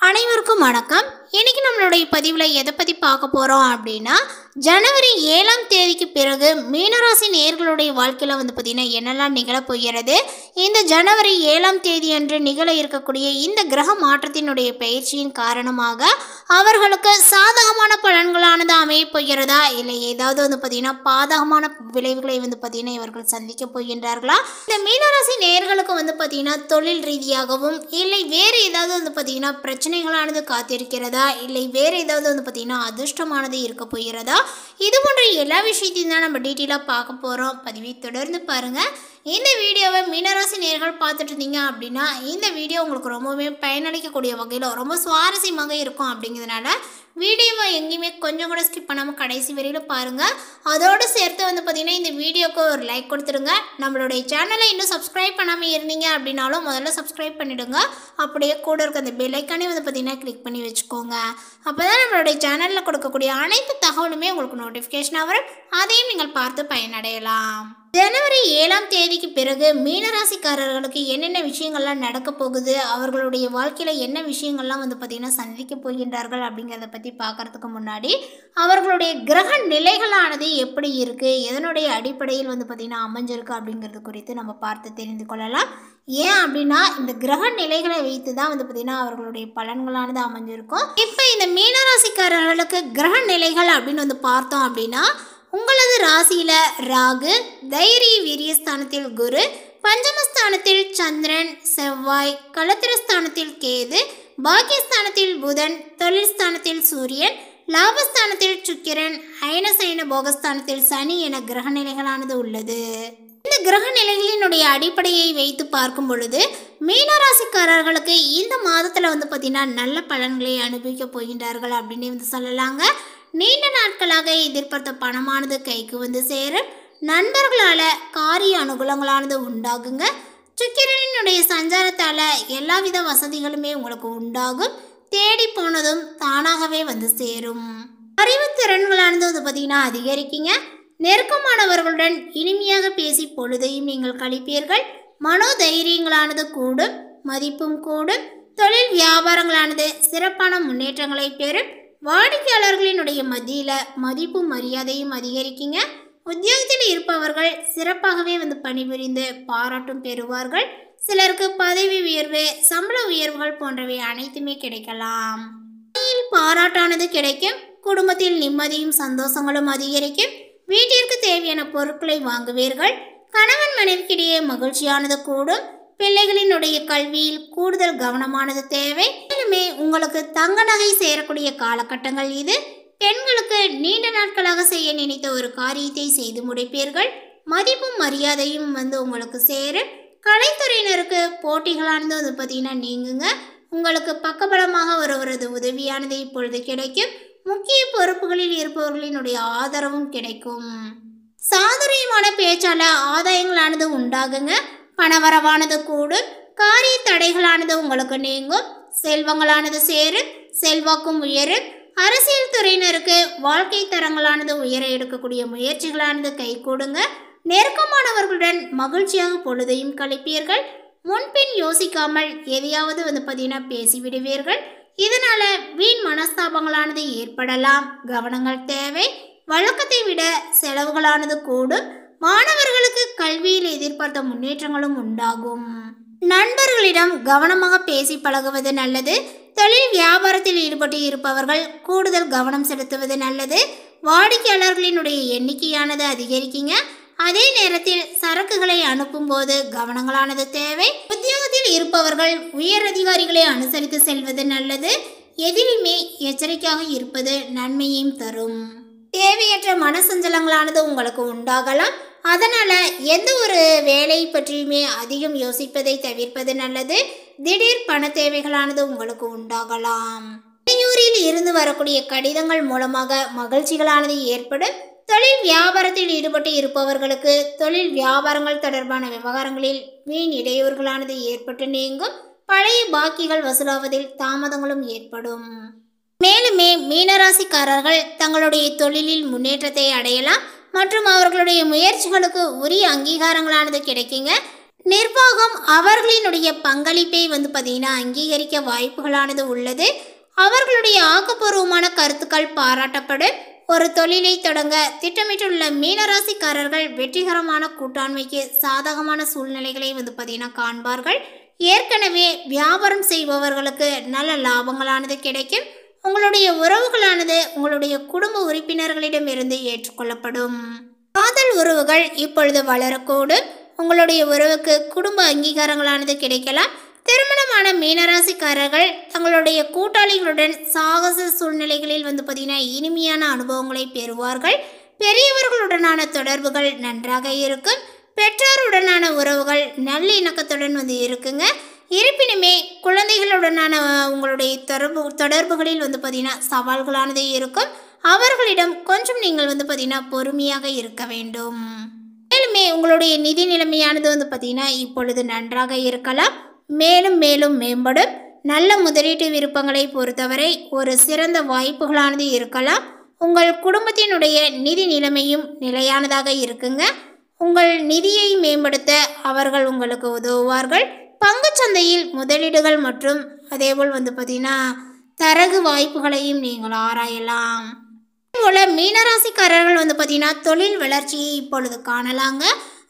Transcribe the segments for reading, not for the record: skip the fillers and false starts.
அனைவருக்கும் வணக்கம். இன்னைக்கு நம்மளுடைய பதிவில் எதை பற்றி பார்க்க போகிறோம் அப்படின்னா, ஜனவரி 7ஆம் தேதிக்கு பிறகு மீனராசி நேயர்களுடைய வாழ்க்கையில் பார்த்திங்கன்னா என்னெல்லாம் நிகழப்போகிறது, இந்த ஜனவரி 7ஆம் தேதி அன்று நிகழ இருக்கக்கூடிய இந்த கிரக மாற்றத்தினுடைய பயிற்சியின் காரணமாக அவர்களுக்கு சாதகமான பலன்களானது அமையப் போகிறதா, இல்லை ஏதாவது பார்த்திங்கன்னா பாதகமான விளைவுகளை பார்த்திங்கன்னா இவர்கள் சந்திக்க போகின்றார்களா, இந்த மீனராசி நேயர்களுக்கு பார்த்திங்கன்னா தொழில் ரீதியாகவும் இல்லை வேறு ஏதாவது பார்த்திங்கன்னா பிரச்சனைகளானது காத்திருக்கிறதா, இல்லை வேறு ஏதாவது பார்த்திங்கன்னா அதிர்ஷ்டமானது இருக்க போகிறதா, இது போன்ற எல்லா விஷயத்தையும் தான் நம்ம டீட்டெயிலாக பார்க்க போகிறோம். பதிவை தொடர்ந்து பாருங்கள். இந்த வீடியோவை மீனராசி நேயர்கள் பார்த்துட்டு இருந்தீங்க அப்படின்னா இந்த வீடியோ உங்களுக்கு ரொம்பவே பயனளிக்கக்கூடிய வகையில் ரொம்ப சுவாரஸ்யமாக இருக்கும். அப்படிங்கிறதுனால வீடியோவை எங்கேயுமே கொஞ்சம் கூட ஸ்கிப் பண்ணாமல் கடைசி வரையில் பாருங்கள். அதோடு சேர்த்து பார்த்திங்கன்னா இந்த வீடியோக்கு ஒரு லைக் கொடுத்துருங்க. நம்மளுடைய சேனலை இன்னும் சப்ஸ்கிரைப் பண்ணாமல் இருந்தீங்க அப்படின்னாலும் முதல்ல சப்ஸ்கிரைப் பண்ணிவிடுங்க. அப்படியே கூட இருக்க அந்த பெல் ஐக்கானே பார்த்திங்கன்னா கிளிக் பண்ணி வச்சுக்கோங்க. அப்போ தான் நம்மளுடைய சேனலில் கொடுக்கக்கூடிய அனைத்து தகவலுமே உங்களுக்கு நோட்டிஃபிகேஷனாக வரும். அதையும் நீங்கள் பார்த்து பயனடையலாம். ஜனவரி 7ஆம் தேதிக்கு பிறகு மீனராசிக்காரர்களுக்கு என்னென்ன விஷயங்கள்லாம் நடக்க போகுது, அவர்களுடைய வாழ்க்கையில் என்ன விஷயங்கள்லாம் பார்த்திங்கன்னா சந்திக்க போகின்றார்கள் அப்படிங்கிறத பற்றி பார்க்குறதுக்கு முன்னாடி அவர்களுடைய கிரக நிலைகளானது எப்படி இருக்குது, எதனுடைய அடிப்படையில் பார்த்திங்கன்னா அமைஞ்சிருக்கு அப்படிங்கிறது குறித்து நம்ம பார்த்து தெரிந்து கொள்ளலாம். ஏன் அப்படின்னா இந்த கிரக நிலைகளை வைத்து தான் பார்த்திங்கன்னா அவர்களுடைய பலன்களானது அமைஞ்சிருக்கும். இப்போ இந்த மீனராசிக்காரர்களுக்கு கிரக நிலைகள் அப்படின்னு பார்த்தோம் அப்படின்னா, உங்களது ராசியில் ராகு, தைரிய வீரியஸ்தானத்தில் குரு, பஞ்சமஸ்தானத்தில் சந்திரன், செவ்வாய், களத்திரஸ்தானத்தில் கேது, பாக்கியஸ்தானத்தில் புதன், தொழில் ஸ்தானத்தில் சூரியன், லாபஸ்தானத்தில் சுக்கிரன், அயனசயன போகஸ்தானத்தில் சனி என கிரக நிலைகளானது உள்ளது. இந்த கிரக நிலைகளினுடைய அடிப்படையை வைத்து பார்க்கும் பொழுது மீனராசிக்காரர்களுக்கு இந்த மாதத்தில் பார்த்திங்கன்னா நல்ல பலன்களை அனுபவிக்க போகின்றார்கள் அப்படின்னு சொல்லலாங்க. நீண்ட நாட்களாக எதிர்பார்த்த பணமானது கைக்கு சேரும். நண்பர்களால் காரிய அனுகூலங்களானது உண்டாகுங்க. சுக்கிரனுடைய சஞ்சாரத்தால் எல்லாவித வசதிகளுமே உங்களுக்கு உண்டாகும். தேடி போனதும் தானாகவே சேரும். அறிவுத்திறன்களானது பார்த்திங்கன்னா அதிகரிக்குங்க. நெருக்கமானவர்களுடன் இனிமையாக பேசி பொழுதையும் நீங்கள் கழிப்பீர்கள். மனோதைரியங்களானது கூடும், மதிப்பும் கூடும். தொழில் வியாபாரங்களானது சிறப்பான முன்னேற்றங்களை பெறும். வாடிக்கையாளர்களினுடைய மத்தியில் மதிப்பும் மரியாதையும் அதிகரிக்குங்க. உத்தியோகத்தில் இருப்பவர்கள் சிறப்பாகவே பணிபுரிந்து பாராட்டும் பெறுவார்கள். சிலருக்கு பதவி உயர்வு, சம்பள உயர்வுகள் போன்றவை அனைத்துமே கிடைக்கலாம். பாராட்டானது கிடைக்கும். குடும்பத்தில் நிம்மதியும் சந்தோஷங்களும் அதிகரிக்கும். வீட்டிற்கு தேவையான பொருட்களை வாங்குவீர்கள். கணவன் மனைவிக்கிடையே மகிழ்ச்சியானது கூடும். பிள்ளைகளினுடைய கல்வியில் கூடுதல் கவனமானது தேவை. மேலுமே உங்களுக்கு தங்க நகை சேரக்கூடிய காலகட்டங்கள் இது. பெண்களுக்கு நீண்ட நாட்களாக செய்ய நினைத்த ஒரு காரியத்தை செய்து முடிப்பீர்கள். மதிப்பும் மரியாதையும் உங்களுக்கு சேரும். கலைத்துறையினருக்கு போட்டிகளானது பார்த்திங்கன்னா நீங்குங்க. உங்களுக்கு பக்கபலமாக ஒருவரது உதவியானது இப்பொழுது கிடைக்கும். முக்கிய பொறுப்புகளில் இருப்பவர்களினுடைய ஆதரவும் கிடைக்கும். சாதுரியமான பேச்சால ஆதாயங்களானது உண்டாகுங்க. பணவரவானது கூடும். காரிய தடைகளானது உங்களுக்கு நீங்கும். செல்வங்களானது சேரும். செல்வாக்கும் உயரும். அரசியல் துறையினருக்கு வாழ்க்கை தரங்களானது உயர எடுக்கக்கூடிய முயற்சிகளானது கை கூடுங்க. நெருக்கமானவர்களுடன் மகிழ்ச்சியாக பொழுதையும் கழிப்பீர்கள். முன்பின் யோசிக்காமல் எதையாவது பார்த்திங்கன்னா பேசிவிடுவீர்கள். இதனால வீண் மனஸ்தாபங்களானது ஏற்படலாம். கவனங்கள் தேவை. வழக்கத்தை விட செலவுகளானது கூடும். மாணவர்களுக்கு கல்வியில் எதிர்பார்த்த முன்னேற்றங்களும் உண்டாகும். நண்பர்களிடம் கவனமாக பேசி பழகுவது நல்லது. தொழில் வியாபாரத்தில் ஈடுபட்டு இருப்பவர்கள் கூடுதல் கவனம் செலுத்துவது நல்லது. வாடிக்கையாளர்களினுடைய எண்ணிக்கையானது அதிகரிக்குங்க. அதே நேரத்தில் சரக்குகளை அனுப்பும் போது கவனங்களானது தேவை. உத்தியோகத்தில் இருப்பவர்கள் உயர் அதிகாரிகளை அனுசரித்து செல்வது நல்லது. எதிலுமே எச்சரிக்கையாக இருப்பது நன்மையும் தரும். தேவையற்ற மனசஞ்சலங்களானது உங்களுக்கு உண்டாகலாம். அதனால் எந்த ஒரு வேலை பற்றியுமே அதிகம் யோசிப்பதை தவிர்ப்பது நல்லது. திடீர் பண தேவைகளானது உங்களுக்கு உண்டாகலாம். வெளியூரில் இருந்து வரக்கூடிய கடிதங்கள் மூலமாக மகிழ்ச்சிகளானது ஏற்படும். தொழில் வியாபாரத்தில் ஈடுபட்டு இருப்பவர்களுக்கு தொழில் வியாபாரங்கள் தொடர்பான விவகாரங்களில் வீண் இடையூறுகளானது ஏற்பட்டு நீங்கும். பழைய பாக்கிகள் வசூலாவதில் தாமதங்களும் ஏற்படும். மேலுமே மீனராசிக்காரர்கள் தங்களுடைய தொழிலில் முன்னேற்றத்தை அடையலாம் மற்றும் அவர்களுடைய முயற்சிகளுக்கு உரிய அங்கீகாரங்களானது கிடைக்குங்க. நிர்வாகம் அவர்களினுடைய பங்களிப்பை வந்து பார்த்தீங்கன்னா அங்கீகரிக்க வாய்ப்புகளானது உள்ளது. அவர்களுடைய ஆக்கப்பூர்வமான கருத்துக்கள் பாராட்டப்படும். ஒரு தொழிலை தொடங்க திட்டமிட்டுள்ள மீனராசிக்காரர்கள் வெற்றிகரமான கூட்டாண்மைக்கு சாதகமான சூழ்நிலைகளை வந்து பார்த்தீங்கன்னா காண்பார்கள். ஏற்கனவே வியாபாரம் செய்பவர்களுக்கு நல்ல லாபங்களானது கிடைக்கும். உங்களுடைய உறவுகளானது உங்களுடைய குடும்ப உறுப்பினர்களிடமிருந்து ஏற்றுக்கொள்ளப்படும். காதல் உறவுகள் இப்பொழுது வளரக்கூடும். உங்களுடைய உறவுக்கு குடும்ப அங்கீகாரங்களானது கிடைக்கலாம். திருமணமான மீனராசிக்காரர்கள் தங்களுடைய கூட்டாளிகளுடன் சாகச சூழ்நிலைகளில் வந்து பார்த்தீங்கன்னா இனிமையான அனுபவங்களை பெறுவார்கள். பெரியவர்களுடனான தொடர்புகள் நன்றாக இருக்கும். பெற்றோருடனான உறவுகள் நல்லிணக்கத்துடன் வந்து இருக்குங்க. இருப்பினுமே குழந்தைகளுடனான உங்களுடைய தொடர்புகளில் வந்து பார்த்தீங்கன்னா சவால்களானது இருக்கும். அவர்களிடம் கொஞ்சம் நீங்கள் வந்து பார்த்தீங்கன்னா பொறுமையாக இருக்க வேண்டும். மேலுமே உங்களுடைய நிதி நிலைமையானது வந்து பார்த்தீங்கன்னா இப்பொழுது நன்றாக இருக்கலாம். மேலும் மேலும் மேம்படும். நல்ல முதலீட்டு விருப்பங்களை பொறுத்தவரை ஒரு சிறந்த வாய்ப்புகளானது இருக்கலாம். உங்கள் குடும்பத்தினுடைய நிதி நிலைமையும் நிலையானதாக இருக்குங்க. உங்கள் நிதியை மேம்படுத்த அவர்கள் உங்களுக்கு உதவுவார்கள். பங்குச்சந்தையில் முதலீடுகள் மற்றும் அதேபோல் வந்து பார்த்தீங்கன்னா தரகு வாய்ப்புகளையும் நீங்கள் ஆராயலாம். அதேபோல் மீனராசிக்காரர்கள் வந்து பார்த்தீங்கன்னா தொழில் வளர்ச்சியை இப்பொழுது காணலாங்க.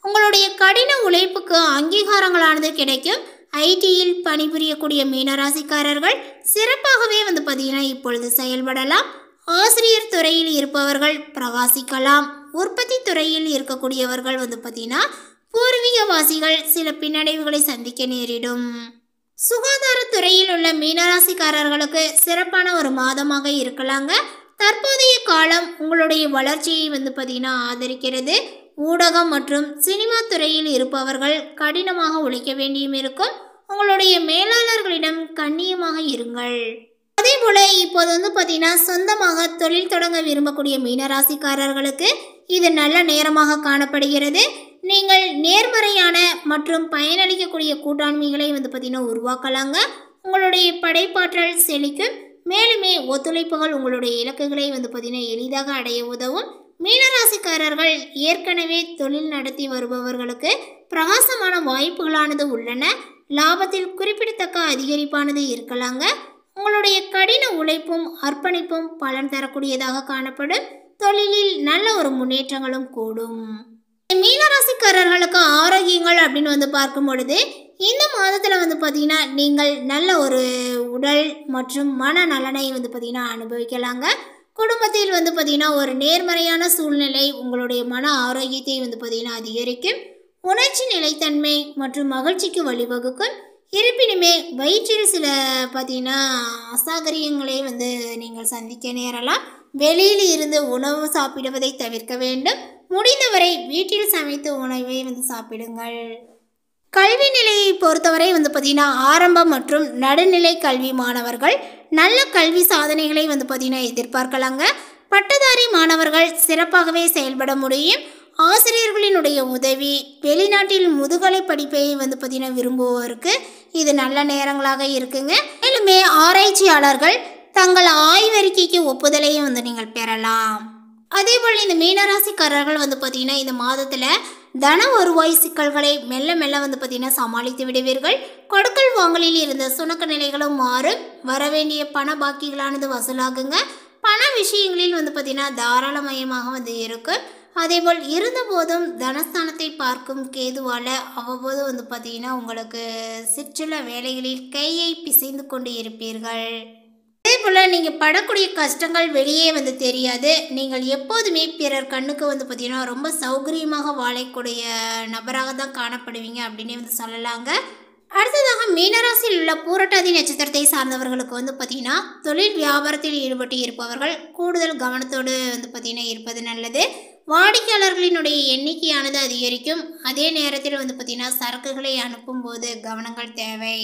உங்களுடைய கடின உழைப்புக்கு அங்கீகாரங்களானது கிடைக்கும். ஐடியில் பணிபுரியக்கூடிய மீனராசிக்காரர்கள் சிறப்பாகவே வந்து பார்த்தீங்கன்னா இப்பொழுது செயல்படலாம். ஆசிரியர் துறையில் இருப்பவர்கள் பிரகாசிக்கலாம். உற்பத்தி துறையில் இருக்கக்கூடியவர்கள் வந்து பார்த்தீங்கன்னா பூர்வீகவாசிகள் சில பின்னடைவுகளை சந்திக்க நேரிடும். சுகாதாரத்துறையில் உள்ள மீனராசிக்காரர்களுக்கு சிறப்பான ஒரு மாதமாக இருக்கலாங்க. தற்போதைய காலம் உங்களுடைய வளர்ச்சியை வந்து பார்த்தீங்கன்னா ஆதரிக்கிறது. ஊடகம் மற்றும் சினிமா துறையில் இருப்பவர்கள் கடினமாக உழைக்க வேண்டியும் இருக்கும். உங்களுடைய மேலாளர்களிடம் கண்ணியமாக இருங்கள். அதே போல் இப்போது வந்து பார்த்தீங்கன்னா சொந்தமாக தொழில் தொடங்க விரும்பக்கூடிய மீனராசிக்காரர்களுக்கு இது நல்ல நேரமாக காணப்படுகிறது. நீங்கள் நேர்மறையான மற்றும் பயனளிக்கக்கூடிய கூட்டாண்மைகளை வந்து பார்த்தீங்கன்னா உருவாக்கலாங்க. உங்களுடைய படைப்பாற்றல் செழிக்கும். மேலுமே ஒத்துழைப்புகள் உங்களுடைய இலக்குகளை வந்து பார்த்தீங்கன்னா எளிதாக அடைய உதவும். மீனராசிக்காரர்கள் ஏற்கனவே தொழில் நடத்தி வருபவர்களுக்கு பிரகாசமான வாய்ப்புகளானது உள்ளன. லாபத்தில் குறிப்பிடத்தக்க அதிகரிப்பானது இருக்கலாங்க. உங்களுடைய கடின உழைப்பும் அர்ப்பணிப்பும் பலன் தரக்கூடியதாக காணப்படும். தொழிலில் நல்ல ஒரு முன்னேற்றங்களும் கூடும். மீனராசிக்காரர்களுக்கு ஆரோக்கியங்கள் அப்படின்னு வந்து பார்க்கும் பொழுது இந்த மாதத்தில் வந்து பார்த்தீங்கன்னா நீங்கள் நல்ல ஒரு உடல் மற்றும் மன நலனை வந்து பார்த்தீங்கன்னா அனுபவிக்கலாங்க. குடும்பத்தில் வந்து பார்த்தீங்கன்னா ஒரு நேர்மறையான சூழ்நிலை உங்களுடைய மன ஆரோக்கியத்தை வந்து பார்த்தீங்கன்னா அதிகரிக்கும். உணர்ச்சி நிலைத்தன்மை மற்றும் மகிழ்ச்சிக்கு வழிவகுக்கும். இருப்பினுமே வயிற்றில் சில பார்த்தீங்கன்னா அசாகரியங்களை வந்து நீங்கள் சந்திக்க நேரலாம். வெளியில் இருந்து உணவு சாப்பிடுவதை தவிர்க்க வேண்டும். முடிந்தவரை வீட்டில் சமைத்த உணவை வந்து சாப்பிடுங்கள். கல்வி நிலையை பொறுத்தவரை வந்து பார்த்தீங்கன்னா ஆரம்ப மற்றும் நடுநிலை கல்வி மாணவர்கள் நல்ல கல்வி சாதனைகளை வந்து பார்த்தீங்கன்னா எதிர்பார்க்கலாங்க. பட்டதாரி மாணவர்கள் சிறப்பாகவே செயல்பட முடியும். ஆசிரியர்களினுடைய உதவி, வெளிநாட்டில் முதுகலை படிப்பை வந்து பார்த்தீங்கன்னா விரும்புவோருக்கு இது நல்ல நேரங்களாக இருக்குங்க. மேலுமே ஆராய்ச்சியாளர்கள் தங்கள் ஆய்வறிக்கைக்கு ஒப்புதலையும் வந்து நீங்கள் பெறலாம். அதே போல் இந்த மீனராசிக்காரர்கள் வந்து பார்த்தீங்கன்னா இந்த மாதத்தில் தன வருவாய் சிக்கல்களை மெல்ல மெல்ல வந்து பார்த்தீங்கன்னா சமாளித்து விடுவீர்கள். கொடுக்கல் வாங்கலில் இருந்த சுணக்க நிலைகளும் மாறும். வரவேண்டிய பண பாக்கிகளானது வசூலாகுங்க. பண விஷயங்களில் வந்து பார்த்தீங்கன்னா தாராளமயமாக வந்து இருக்கும். அதேபோல் இருந்தபோதும் தனஸ்தானத்தை பார்க்கும் கேதுவால் அவ்வப்போது வந்து பார்த்தீங்கன்னா உங்களுக்கு சிற்சில வேலைகளில் கையை பிசைந்து கொண்டு இருப்பீர்கள். அதே போல் நீங்கள் படக்கூடிய கஷ்டங்கள் வெளியே வந்து தெரியாது. நீங்கள் எப்போதுமே பிறர் கண்ணுக்கு வந்து பார்த்தீங்கன்னா ரொம்ப சௌகரியமாக வாழக்கூடிய நபராக தான் காணப்படுவீங்க அப்படின்னு வந்து சொல்லலாங்க. அடுத்ததாக மீனராசியில் உள்ள பூரட்டாதி நட்சத்திரத்தை சார்ந்தவர்களுக்கு வந்து பார்த்தீங்கன்னா தொழில் வியாபாரத்தில் ஈடுபட்டு இருப்பவர்கள் கூடுதல் கவனத்தோடு வந்து பார்த்தீங்கன்னா இருப்பது நல்லது. வாடிக்கையாளர்களினுடைய எண்ணிக்கையானது அதிகரிக்கும். அதே நேரத்தில் வந்து பார்த்தீங்கன்னா சரக்குகளை அனுப்பும் போது கவனங்கள் தேவை.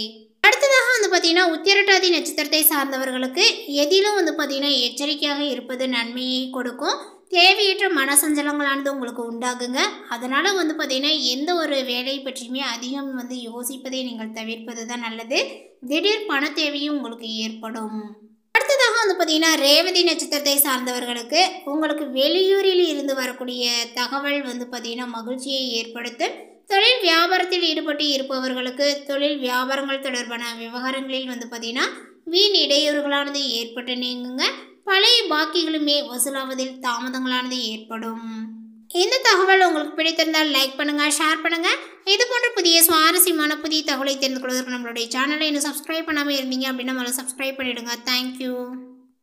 அடுத்ததாக வந்து பார்த்தீங்கன்னா உத்திரட்டாதி நட்சத்திரத்தை சார்ந்தவர்களுக்கு எதிலும் வந்து பார்த்தீங்கன்னா எச்சரிக்கையாக இருப்பது நன்மையை கொடுக்கும். தேவையற்ற மனசஞ்சலங்களானது உங்களுக்கு உண்டாகுங்க. அதனால் வந்து பார்த்தீங்கன்னா எந்த ஒரு வேலையை பற்றியுமே அதிகம் வந்து யோசிப்பதை நீங்கள் தவிர்ப்பது தான் நல்லது. திடீர் பண தேவையும் உங்களுக்கு ஏற்படும். அடுத்ததாக வந்து பார்த்தீங்கன்னா ரேவதி நட்சத்திரத்தை சார்ந்தவர்களுக்கு உங்களுக்கு வெளியூரில் இருந்து வரக்கூடிய தகவல் வந்து பார்த்தீங்கன்னா மகிழ்ச்சியை ஏற்படுத்தும். தொழில் வியாபாரத்தில் ஈடுபட்டு இருப்பவர்களுக்கு தொழில் வியாபாரங்கள் தொடர்பான விவகாரங்களில் வந்து பார்த்திங்கன்னா வீண் இடையூறுகளானது ஏற்பட்டு நீங்குங்க. பழைய பாக்கிகளுமே வசூலாவதில் தாமதங்களானது ஏற்படும். இந்த தகவல் உங்களுக்கு பிடித்திருந்தால் லைக் பண்ணுங்கள், ஷேர் பண்ணுங்கள். இது போன்ற புதிய சுவாரஸ்யமான புதிய தகவலை தெரிந்து கொள்வதற்கு நம்மளுடைய சேனலை இன்னும் சப்ஸ்கிரைப் பண்ணாமல் இருந்தீங்க அப்படின்னா சப்ஸ்கிரைப் பண்ணிவிடுங்க. தேங்க்யூ.